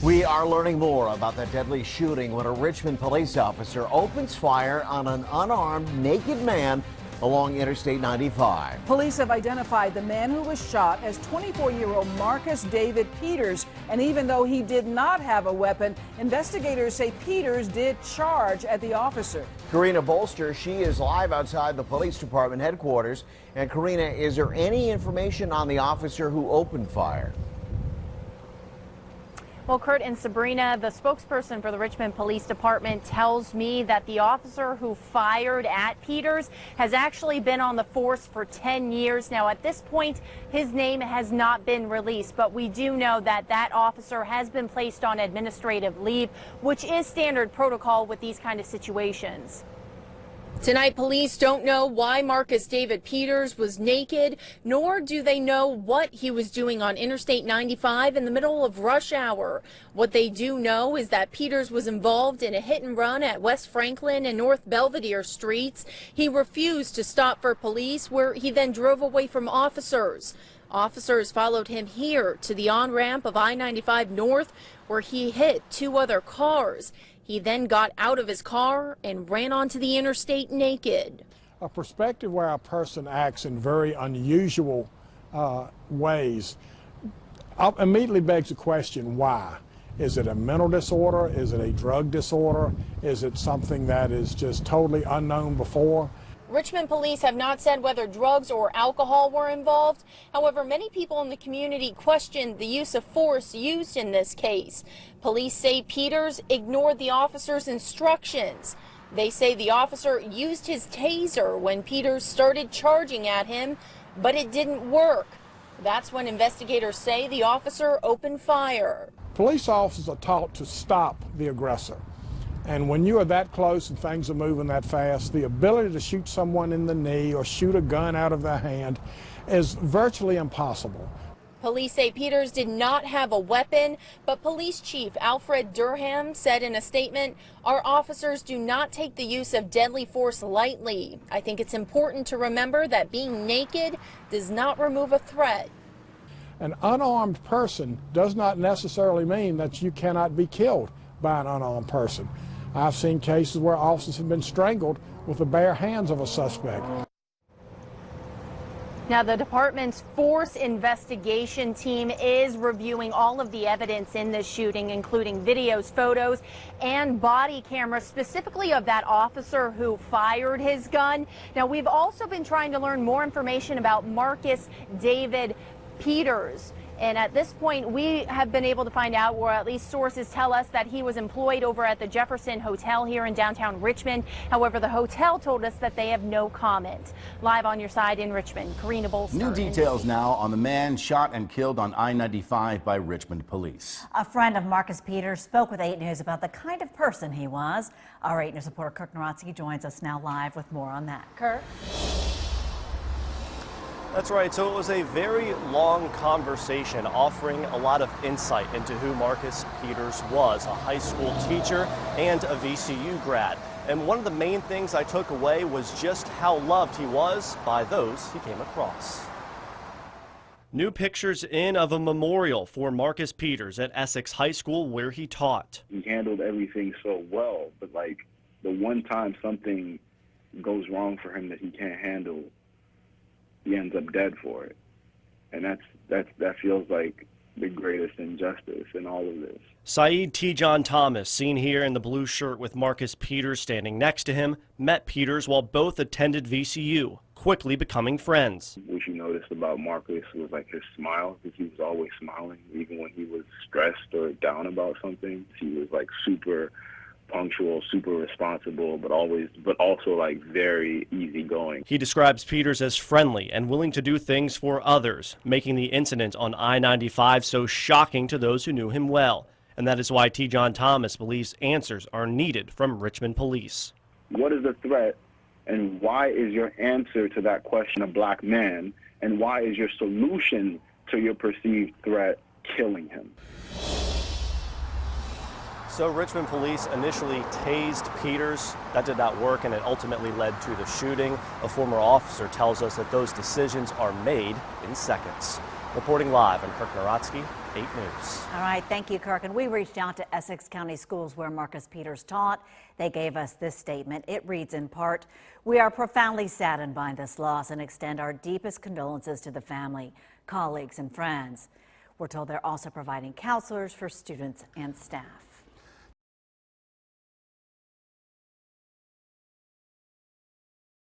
We are learning more about the deadly shooting when a Richmond police officer opens fire on an unarmed, naked man along Interstate 95. Police have identified the man who was shot as 24-year-old Marcus David Peters. And even though he did not have a weapon, investigators say Peters did charge at the officer. Karina Bolster, she is live outside the police department headquarters. And Karina, is there any information on the officer who opened fire? Well, Kurt and Sabrina, the spokesperson for the Richmond Police Department tells me that the officer who fired at Peters has actually been on the force for 10 years. Now, at this point, his name has not been released, but we do know that that officer has been placed on administrative leave, which is standard protocol with these kind of situations. Tonight, police don't know why Marcus David Peters was naked, nor do they know what he was doing on Interstate 95 in the middle of rush hour. What they do know is that Peters was involved in a hit and run at West Franklin and North Belvedere streets. He refused to stop for police, where he then drove away from officers. Officers followed him here to the on-ramp of I-95 North, where he hit two other cars. He then got out of his car and ran onto the interstate naked. A perspective where a person acts in very unusual ways immediately begs the question, why? Is it a mental disorder? Is it a drug disorder? Is it something that is just totally unknown before? Richmond police have not said whether drugs or alcohol were involved. However, many people in the community questioned the use of force used in this case. Police say Peters ignored the officer's instructions. They say the officer used his taser when Peters started charging at him, but it didn't work. That's when investigators say the officer opened fire. Police officers are taught to stop the aggressor. And when you are that close and things are moving that fast, the ability to shoot someone in the knee or shoot a gun out of their hand is virtually impossible. Police say Peters did not have a weapon, but Police Chief Alfred Durham said in a statement, "Our officers do not take the use of deadly force lightly. I think it's important to remember that being naked does not remove a threat." An unarmed person does not necessarily mean that you cannot be killed by an unarmed person. I've seen cases where officers have been strangled with the bare hands of a suspect. Now, the department's force investigation team is reviewing all of the evidence in this shooting, including videos, photos, and body cameras, specifically of that officer who fired his gun. Now, we've also been trying to learn more information about Marcus David Peters. And at this point, we have been able to find out, or at least sources tell us, that he was employed over at the Jefferson Hotel here in downtown Richmond. However, the hotel told us that they have no comment. Live on your side in Richmond, Karina Bolster. New details now on the man shot and killed on I-95 by Richmond police. A friend of Marcus Peters spoke with 8 News about the kind of person he was. Our 8 News reporter Kirk Narotsky joins us now live with more on that. Kirk? That's right. So it was a very long conversation offering a lot of insight into who Marcus Peters was, a high school teacher and a VCU grad. And one of the main things I took away was just how loved he was by those he came across. New pictures in of a memorial for Marcus Peters at Essex High School where he taught. He handled everything so well, but like the one time something goes wrong for him that he can't handle, he ends up dead for it. And that feels like the greatest injustice in all of this. Saeed T. John Thomas, seen here in the blue shirt with Marcus Peters standing next to him, met Peters while both attended VCU, quickly becoming friends. What you noticed about Marcus was like his smile, because he was always smiling, even when he was stressed or down about something. He was like super punctual, super responsible, but also like very easygoing. He describes Peters as friendly and willing to do things for others, making the incident on I-95 so shocking to those who knew him well. And that is why T. John Thomas believes answers are needed from Richmond police. What is the threat, and why is your answer to that question a black man, and why is your solution to your perceived threat killing him? So Richmond police initially tased Peters. That did not work, and it ultimately led to the shooting. A former officer tells us that those decisions are made in seconds. Reporting live in Kirk-Narotsky, 8 News. All right, thank you, Kirk. And we reached out to Essex County Schools where Marcus Peters taught. They gave us this statement. It reads in part, "We are profoundly saddened by this loss and extend our deepest condolences to the family, colleagues, and friends." We're told they're also providing counselors for students and staff.